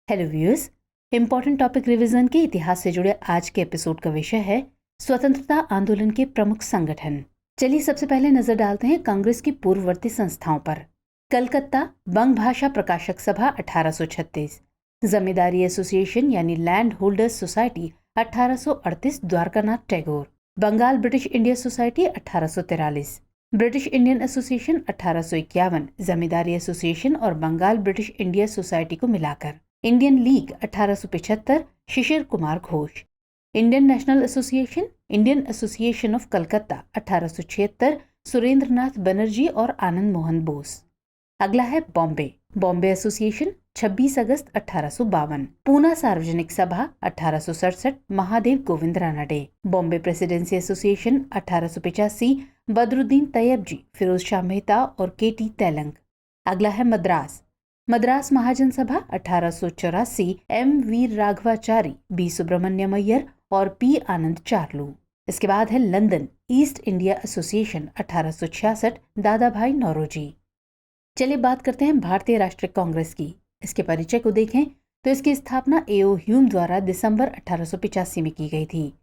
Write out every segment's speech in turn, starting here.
Hello viewers, important topic revision के इतिहास से जुड़े आज के एपिसोड का विषय है स्वतंत्रता आंदोलन के प्रमुख संगठन। चलिए सबसे पहले नजर डालते हैं कांग्रेस की पूर्ववर्ती संस्थाओं पर। कलकत्ता बंग भाषा प्रकाशक सभा 1836, जमींदारी एसोसिएशन यानी land holders society 1838 Dwarkanath Tagore, Bengal British India society 1843, British Indian association 1851, Zamindari association और बंगाल ब्रिटिश इंडिया सोसाइटी को मिलाकर, Indian league 1875, Shishir Kumar Ghosh, Indian national association, Indian association of Calcutta 1876, Surendranath Banerjee और आनंद मोहन बोस। अगला है बॉम्बे एसोसिएशन 26 अगस्त 1852, पूना सार्वजनिक सभा 1867, महादेव गोविंद रानडे, बॉम्बे प्रेसिडेंसी एसोसिएशन 1885, बदरुद्दीन तैयब जी, फिरोज शाह मेहता और केटी तेलंग। अगला है मद्रास महाजन सभा 1884, एम वीर राघवाचारी, बी सुब्रमण्यम अय्यर और पी आनंद चार्लू। इसके बाद है लंदन ईस्ट इंडिया एसोसिएशन 1866, दादा भाई नौरोजी। चलिए बात करते हैं भारतीय राष्ट्रीय कांग्रेस की। इसके परिचय को देखें तो इसकी स्थापना एओ ह्यूम द्वारा दिसंबर 1885 में की गई थी।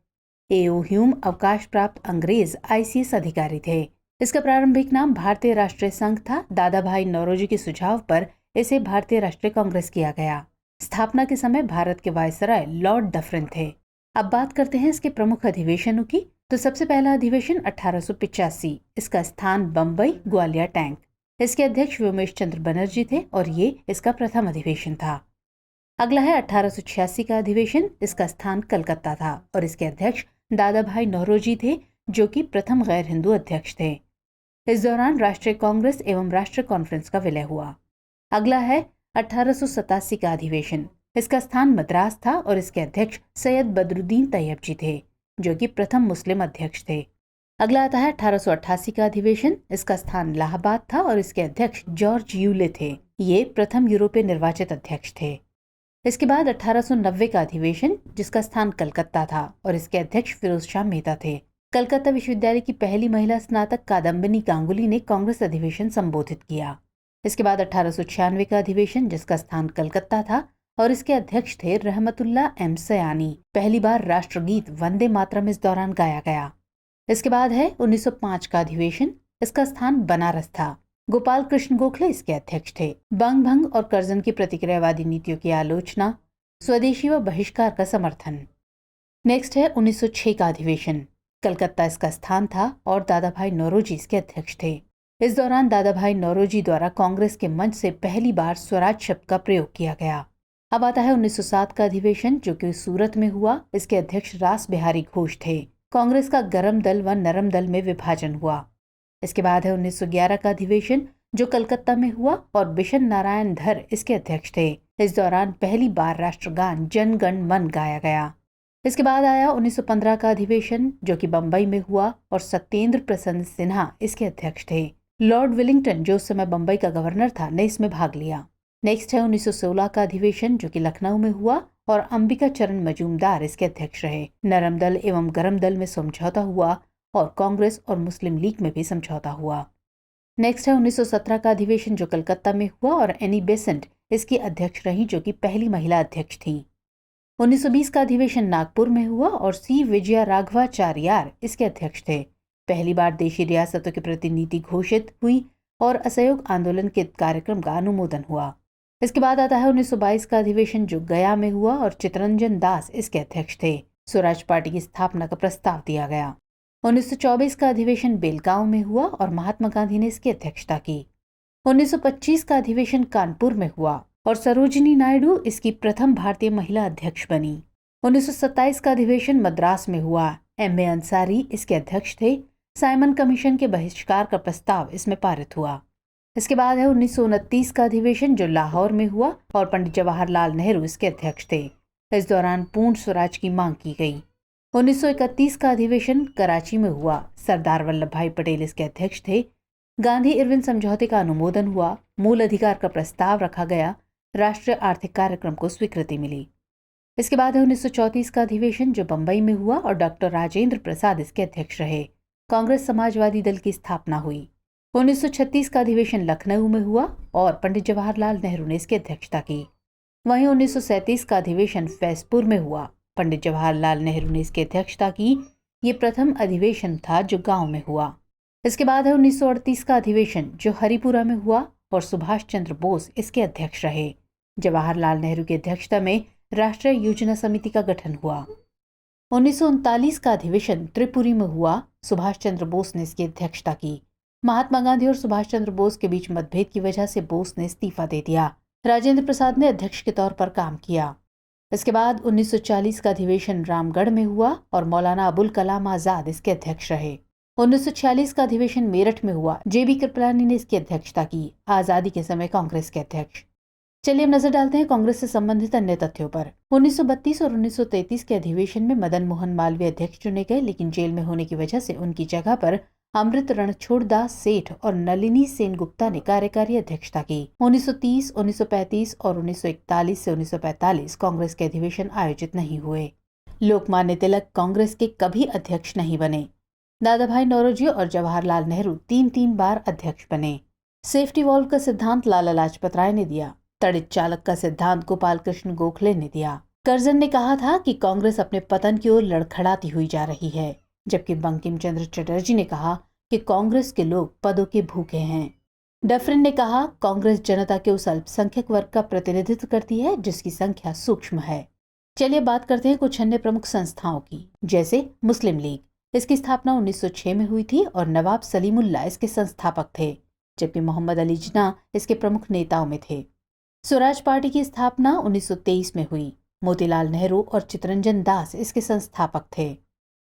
एओ ह्यूम अवकाश प्राप्त अंग्रेज आईसीएस अधिकारी थे। इसका प्रारंभिक नाम भारतीय राष्ट्रीय संघ था। दादा भाई नौरोजी के सुझाव पर इसे भारतीय राष्ट्रीय कांग्रेस किया गया। स्थापना के समय भारत के वायसराय लॉर्ड डफरिन थे। अब बात करते हैं इसके प्रमुख अधिवेशनों की। तो सबसे पहला अधिवेशन 1885, इसका स्थान बम्बई ग्वालियर टैंक। इसके अध्यक्ष व्योमेश चंद्र बनर्जी थे और ये इसका प्रथम अधिवेशन था। अगला है 1886 का अधिवेशन। इसका स्थान कलकत्ता था और इसके अध्यक्ष दादा भाई नौरोजी थे, जो कि प्रथम गैर हिंदू अध्यक्ष थे। इस दौरान राष्ट्रीय कांग्रेस एवं राष्ट्रीय कॉन्फ्रेंस का विलय हुआ। अगला है 1887 का अधिवेशन। इसका स्थान मद्रास था और इसके अध्यक्ष सैयद बदरुद्दीन तैयब जी थे, जो कि प्रथम मुस्लिम अध्यक्ष थे। अगला आता है 1888 का अधिवेशन। इसका स्थान इलाहाबाद था और इसके अध्यक्ष जॉर्ज यूले थे। ये प्रथम यूरोपीय निर्वाचित अध्यक्ष थे। इसके बाद 1890 का अधिवेशन, जिसका स्थान कलकत्ता था और इसके अध्यक्ष फिरोज शाह मेहता थे। कलकत्ता विश्वविद्यालय की पहली महिला स्नातक कादम्बिनी गांगुली ने कांग्रेस अधिवेशन संबोधित किया। इसके बाद 1896 का अधिवेशन, जिसका स्थान कलकत्ता था और इसके अध्यक्ष थे रहमतुल्ला एम सयानी। पहली बार राष्ट्रगीत वंदे मातरम इस दौरान गाया गया। इसके बाद है 1905 का अधिवेशन। इसका स्थान बनारस था। गोपाल कृष्ण गोखले इसके अध्यक्ष थे। बंग भंग और कर्जन की प्रतिक्रियावादी नीतियों की आलोचना, स्वदेशी व बहिष्कार का समर्थन। नेक्स्ट है 1906 का अधिवेशन। कलकत्ता इसका स्थान था और दादा भाई नौरोजी इसके अध्यक्ष थे। इस दौरान दादा भाई नौरोजी द्वारा कांग्रेस के मंच से पहली बार स्वराज शब्द का प्रयोग किया गया। अब आता है 1907 का अधिवेशन, जो कि सूरत में हुआ। इसके अध्यक्ष रास बिहारी घोष थे। कांग्रेस का गरम दल व नरम दल में विभाजन हुआ। इसके बाद है 1911 का अधिवेशन, जो कलकत्ता में हुआ और बिशन नारायण धर इसके अध्यक्ष थे। इस दौरान पहली बार राष्ट्रगान जन गण मन गाया गया। इसके बाद आया 1915 का अधिवेशन, जो कि बम्बई में हुआ और सत्येंद्र प्रसन्न सिन्हा इसके अध्यक्ष थे। लॉर्ड विलिंगटन, जो उस समय बम्बई का गवर्नर था, ने इसमें भाग लिया। नेक्स्ट है 1916 का अधिवेशन, जो कि लखनऊ में हुआ और अंबिका चरण मजूमदार इसके अध्यक्ष रहे। नरम दल एवं गरम दल में समझौता हुआ और कांग्रेस और मुस्लिम लीग में भी समझौता हुआ। नेक्स्ट है 1917 का अधिवेशन, जो कलकत्ता में हुआ और एनी बेसेंट इसकी अध्यक्ष रही, जो कि पहली महिला अध्यक्ष थी। 1920 का अधिवेशन नागपुर में हुआ और सी विजया राघवाचार्यार इसके अध्यक्ष थे। पहली बार देशी रियासतों के प्रति नीति घोषित हुई और असहयोग आंदोलन के कार्यक्रम का अनुमोदन हुआ। इसके बाद आता है 1922 का अधिवेशन, जो गया में हुआ और चितरंजन दास इसके अध्यक्ष थे। स्वराज पार्टी की स्थापना का प्रस्ताव दिया गया। 1924 का अधिवेशन बेलगांव में हुआ और महात्मा गांधी ने इसकी अध्यक्षता की। 1925 का अधिवेशन कानपुर में हुआ और सरोजिनी नायडू इसकी प्रथम भारतीय महिला अध्यक्ष बनी। 1927 का अधिवेशन मद्रास में हुआ। एम ए अंसारी इसके अध्यक्ष थे। साइमन कमीशन के बहिष्कार का प्रस्ताव इसमें पारित हुआ। इसके बाद है 1929 का अधिवेशन, जो लाहौर में हुआ और पंडित जवाहरलाल नेहरू इसके अध्यक्ष थे। इस दौरान पूर्ण स्वराज की मांग की गई। 1931 का अधिवेशन कराची में हुआ। सरदार वल्लभ भाई पटेल इसके अध्यक्ष थे। गांधी इरविन समझौते का अनुमोदन हुआ। मूल अधिकार का प्रस्ताव रखा गया। राष्ट्रीय आर्थिक कार्यक्रम को स्वीकृति मिली। इसके बाद है 1934 का अधिवेशन, जो बंबई में हुआ और डॉक्टर राजेंद्र प्रसाद इसके अध्यक्ष रहे। कांग्रेस समाजवादी दल की स्थापना हुई। 1936 का अधिवेशन लखनऊ में हुआ और पंडित जवाहरलाल नेहरू ने इसकी अध्यक्षता की। वहीं 1937 का अधिवेशन फैजपुर में हुआ। पंडित जवाहरलाल नेहरू ने इसकी अध्यक्षता की। ये प्रथम अधिवेशन था जो गांव में हुआ। इसके बाद है 1938 का अधिवेशन जो हरिपुरा में हुआ और सुभाष चंद्र बोस इसके अध्यक्ष रहे। जवाहरलाल नेहरू की अध्यक्षता में राष्ट्रीय योजना समिति का गठन हुआ। 1939 का अधिवेशन त्रिपुरी में हुआ। सुभाष चंद्र बोस ने इसकी अध्यक्षता की। महात्मा गांधी और सुभाष चंद्र बोस के बीच मतभेद की वजह से बोस ने इस्तीफा दे दिया। राजेंद्र प्रसाद ने अध्यक्ष के तौर पर काम किया। इसके बाद 1940 का अधिवेशन रामगढ़ में हुआ और मौलाना अबुल कलाम आजाद इसके अध्यक्ष रहे। 1946 का अधिवेशन मेरठ में हुआ। जेबी कृपलानी ने इसकी अध्यक्षता की। आजादी के समय कांग्रेस के अध्यक्ष। चलिए अब नजर डालते हैं कांग्रेस से संबंधित अन्य तथ्यों पर। 1932 और 1933 के अधिवेशन में मदन मोहन मालवीय अध्यक्ष चुने गए, लेकिन जेल में होने की वजह से उनकी जगह पर अमृत रणछोड़दास सेठ और नलिनी सेनगुप्ता ने कार्यकारी अध्यक्षता की। 1930, 1935 और 1941 से 1945 कांग्रेस के अधिवेशन आयोजित नहीं हुए। लोकमान्य तिलक कांग्रेस के कभी अध्यक्ष नहीं बने। दादा भाई नौरोजी और जवाहरलाल नेहरू 3 बार अध्यक्ष बने। सेफ्टी वॉल्व का सिद्धांत लाला लाजपत राय ने दिया। तड़ित चालक का सिद्धांत गोपाल कृष्ण गोखले ने दिया। कर्जन ने कहा था कि कांग्रेस अपने पतन की ओर लड़खड़ाती हुई जा रही है, जबकि बंकिम चंद्र चटर्जी ने कहा कि कांग्रेस के लोग पदों के भूखे हैं। डफरिन ने कहा कांग्रेस जनता के उस अल्पसंख्यक वर्ग का प्रतिनिधित्व करती है जिसकी संख्या सूक्ष्म है। चलिए बात करते हैं कुछ अन्य प्रमुख संस्थाओं की, जैसे मुस्लिम लीग। इसकी स्थापना 1906 में हुई थी और नवाब सलीमुल्लाह इसके संस्थापक थे, जबकि मोहम्मद अली जिन्ना इसके प्रमुख नेताओं में थे। स्वराज पार्टी की स्थापना 1923 में हुई। मोतीलाल नेहरू और चितरंजन दास इसके संस्थापक थे।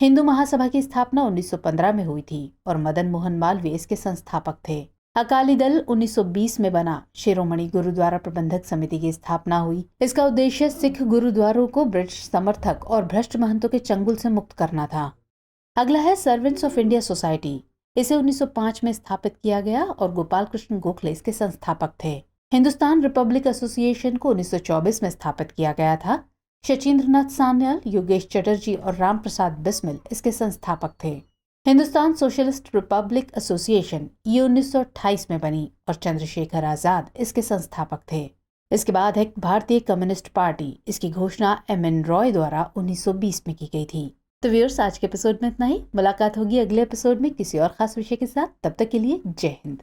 हिंदू महासभा की स्थापना 1915 में हुई थी और मदन मोहन मालवीय इसके संस्थापक थे। अकाली दल 1920 में बना। शिरोमणि गुरुद्वारा प्रबंधक समिति की स्थापना हुई। इसका उद्देश्य सिख गुरुद्वारों को ब्रिटिश समर्थक और भ्रष्ट महंतों के चंगुल से मुक्त करना था। अगला है सर्वेंट्स ऑफ इंडिया सोसाइटी। इसे 1905 में स्थापित किया गया और गोपाल कृष्ण गोखले इसके संस्थापक थे। हिंदुस्तान रिपब्लिक एसोसिएशन को 1924 में स्थापित किया गया था। शचीन्द्र नाथ सान्याल, योगेश चटर्जी और राम प्रसाद बिस्मिल इसके संस्थापक थे। हिंदुस्तान सोशलिस्ट रिपब्लिक एसोसिएशन ये 1928 में बनी और चंद्रशेखर आजाद इसके संस्थापक थे। इसके बाद है भारतीय कम्युनिस्ट पार्टी। इसकी घोषणा एम.एन. रॉय द्वारा 1920 में की गई थी। तो व्यूअर्स, आज के एपिसोड में इतना ही। मुलाकात होगी अगले एपिसोड में किसी और खास विषय के साथ। तब तक के लिए जय हिंद।